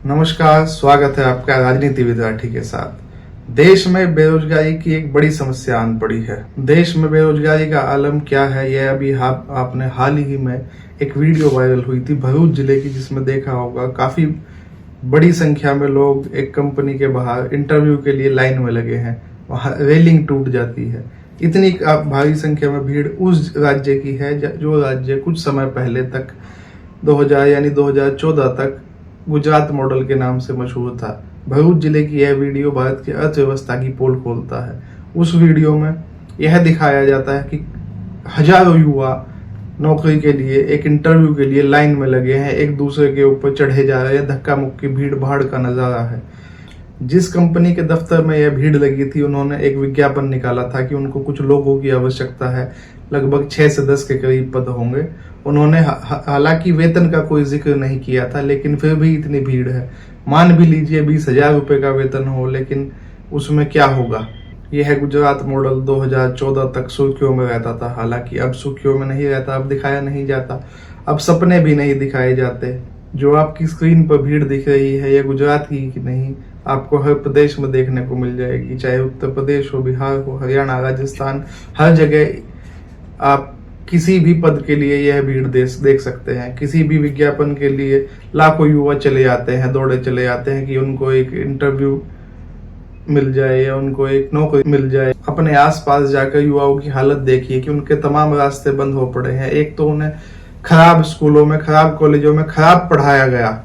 नमस्कार, स्वागत है आपका राजनीति विद्यार्थी के साथ। देश में बेरोजगारी की एक बड़ी समस्या आन पड़ी है। देश में बेरोजगारी का आलम क्या है, यह अभी आपने हाल ही में एक वीडियो वायरल हुई थी भरूच जिले की, जिसमें देखा होगा काफी बड़ी संख्या में लोग एक कंपनी के बाहर इंटरव्यू के लिए लाइन में लगे हैं। वहां रेलिंग टूट जाती है। इतनी भारी संख्या में भीड़ उस राज्य की है जो राज्य कुछ समय पहले तक 2014 तक गुजरात मॉडल के नाम से मशहूर था। भरूच जिले की यह वीडियो भारत की अर्थव्यवस्था की पोल खोलता है। उस वीडियो में यह दिखाया जाता है कि हजारों युवा नौकरी के लिए, एक इंटरव्यू के लिए लाइन में लगे हैं, एक दूसरे के ऊपर चढ़े जा रहे हैं। धक्का मुक्की भीड़ भाड़ का नजारा है। जिस कंपनी के दफ्तर में यह भीड़ लगी थी, उन्होंने एक विज्ञापन निकाला था कि उनको कुछ लोगों की आवश्यकता है। लगभग 6 से 10 के करीब पद होंगे। उन्होंने हालांकि वेतन का कोई जिक्र नहीं किया था, लेकिन फिर भी इतनी भीड़ है। मान भी लीजिए 20,000 रुपए का वेतन हो, लेकिन उसमें क्या होगा। यह गुजरात मॉडल 2014 तक सुर्खियों में रहता था। हालांकि अब सुर्खियों में नहीं रहता, अब दिखाया नहीं जाता, अब सपने भी नहीं दिखाए जाते। जो आपकी स्क्रीन पर भीड़ दिख रही है, यह गुजरात की नहीं, आपको हर प्रदेश में देखने को मिल जाएगी। चाहे उत्तर प्रदेश हो, बिहार हो, हरियाणा, राजस्थान, हर जगह आप किसी भी पद के लिए यह भीड़ देख सकते हैं। किसी भी विज्ञापन के लिए लाखों युवा चले आते हैं, दौड़े चले आते हैं कि उनको एक इंटरव्यू मिल जाए या उनको एक नौकरी मिल जाए। अपने आसपास जाकर युवाओं की हालत देखिए कि उनके तमाम रास्ते बंद हो पड़े हैं। एक तो उन्हें खराब स्कूलों में, खराब कॉलेजों में खराब पढ़ाया गया।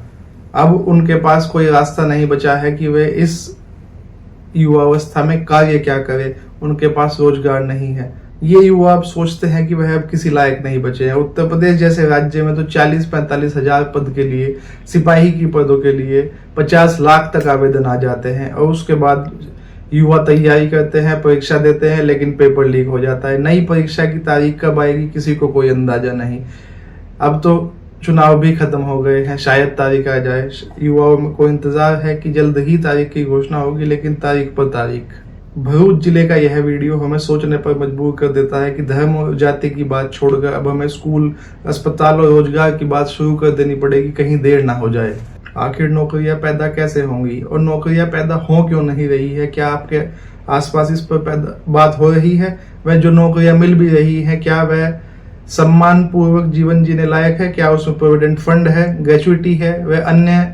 अब उनके पास कोई रास्ता नहीं बचा है कि वे इस युवावस्था में कार्य क्या करें। उनके पास रोजगार नहीं है। ये युवा अब सोचते हैं कि वह अब किसी लायक नहीं बचे हैं। उत्तर प्रदेश जैसे राज्य में तो 40-45 हजार पद के लिए, सिपाही की पदों के लिए 50 लाख तक आवेदन आ जाते हैं। और उसके बाद युवा तैयारी करते हैं, परीक्षा देते हैं, लेकिन पेपर लीक हो जाता है। नई परीक्षा की तारीख कब आएगी किसी को कोई अंदाजा नहीं। अब तो चुनाव भी खत्म हो गए हैं, शायद तारीख आ जाए। युवाओं में को इंतजार है कि जल्द ही तारीख की घोषणा होगी, लेकिन तारीख पर तारीख। भरूच जिले का यह वीडियो हमें सोचने पर मजबूर कर देता है कि धर्म और जाति की बात छोड़कर अब हमें स्कूल, अस्पताल और रोजगार की बात शुरू कर देनी पड़ेगी, कहीं देर ना हो जाए। आखिर नौकरियां पैदा कैसे होंगी और नौकरियां पैदा हो क्यों नहीं रही है? क्या आपके आसपास इस पर बात हो रही है? वह जो नौकरियां मिल भी रही है, क्या वह सम्मान पूर्वक जीवन जीने लायक है? क्या उसमें प्रोविडेंट फंड है, ग्रेचुइटी है, वह अन्य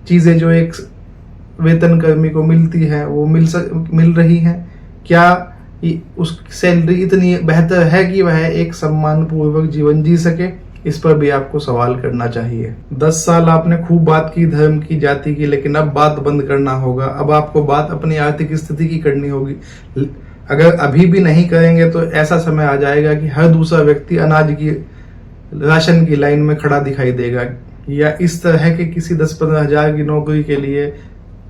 चीजें जो एक वेतन कर्मी को मिलती है वो मिल रही है? क्या उसकी सैलरी इतनी बेहतर है कि वह एक सम्मान पूर्वक जीवन जी सके? इस पर भी आपको सवाल करना चाहिए। 10 साल आपने खूब बात की धर्म की, जाति की, लेकिन अब बात बंद करना होगा। अब आपको बात अपनी आर्थिक स्थिति की करनी होगी। अगर अभी भी नहीं करेंगे तो ऐसा समय आ जाएगा कि हर दूसरा व्यक्ति अनाज की, राशन की लाइन में खड़ा दिखाई देगा, या इस तरह के किसी 10-15 हजार की नौकरी के लिए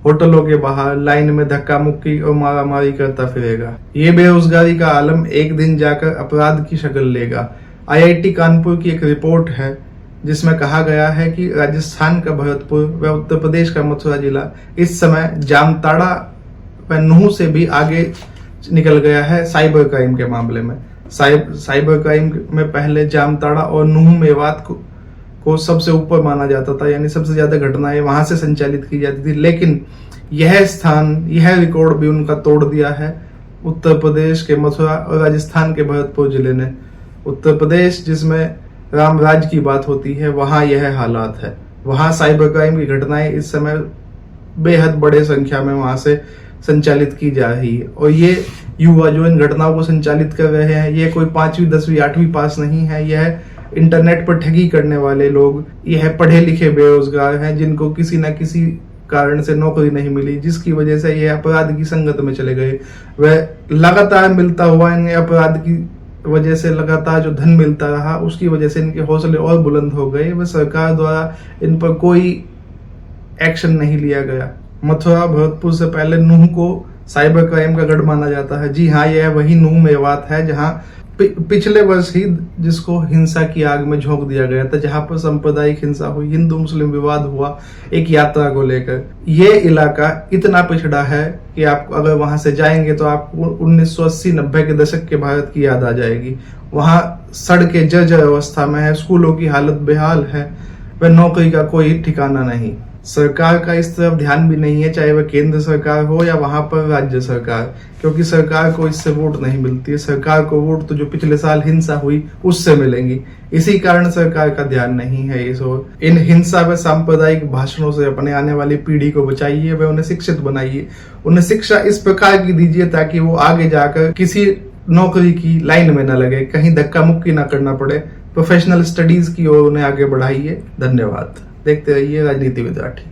होटलों के बाहर लाइन में धक्का मुक्की और मारामारी करता फिरेगा। ये बेरोजगारी का आलम एक दिन जाकर अपराध की शक्ल लेगा। IIT कानपुर की एक रिपोर्ट है जिसमें कहा गया है कि राजस्थान का भरतपुर व उत्तर प्रदेश का मथुरा जिला इस समय जामताड़ा व नूह से भी आगे निकल गया है साइबर क्राइम के मामले में। साइबर क्राइम में पहले जामताड़ा और नूह मेवात को सबसे ऊपर माना जाता था, यानी सबसे ज्यादा घटनाएं वहां से संचालित की जाती थी। लेकिन यह स्थान, यह रिकॉर्ड भी उनका तोड़ दिया है उत्तर प्रदेश के मथुरा और राजस्थान के भरतपुर जिले ने। उत्तर प्रदेश जिसमें राम राज की बात होती है, वहां यह हालात है। वहां साइबर क्राइम की घटनाएं इस समय बेहद बड़े संख्या में वहां से संचालित की जा रही है। और ये युवा जो इन घटनाओं को संचालित कर रहे हैं, ये कोई 5वीं, 10वीं, 8वीं पास नहीं है। यह इंटरनेट पर ठगी करने वाले लोग, यह पढ़े लिखे बेरोजगार हैं जिनको किसी न किसी कारण से नौकरी नहीं मिली, जिसकी वजह से यह अपराध की संगत में चले गए। वह लगातार मिलता हुआ इन्हें अपराध की वजह से लगातार जो धन मिलता रहा, उसकी वजह से इनके हौसले और बुलंद हो गए। वह सरकार द्वारा इन पर कोई एक्शन नहीं लिया गया। मथुरा भरतपुर से पहले नूह को साइबर क्राइम का गढ़ माना जाता है। जी हाँ, यह वही नूह मेवात है जहां पिछले वर्ष ही जिसको हिंसा की आग में झोंक दिया गया था, जहां पर सांप्रदायिक हिंसा हुई, हिंदू मुस्लिम विवाद हुआ एक यात्रा को लेकर। ये इलाका इतना पिछड़ा है कि आप अगर वहां से जाएंगे तो आपको 1980-90 के दशक के भारत की याद आ जाएगी। वहां सड़कें जर्जर अवस्था में है, स्कूलों की हालत बेहाल है, वह नौकरी का कोई ठिकाना नहीं। सरकार का इस तरफ ध्यान भी नहीं है, चाहे वह केंद्र सरकार हो या वहां पर राज्य सरकार, क्योंकि सरकार को इससे वोट नहीं मिलती है। सरकार को वोट तो जो पिछले साल हिंसा हुई उससे मिलेंगी। इसी कारण सरकार का ध्यान नहीं है इस ओर। इन हिंसा व सांप्रदायिक भाषणों से अपने आने वाली पीढ़ी को बचाइए व उन्हें शिक्षित बनाइए। उन्हें शिक्षा इस प्रकार की दीजिए ताकि वो आगे जाकर किसी नौकरी की लाइन में न लगे, कहीं धक्का मुक्की न करना पड़े। प्रोफेशनल स्टडीज की ओर उन्हें आगे बढ़ाइए। धन्यवाद। देखते रहिए राजनीति विद्यार्थी।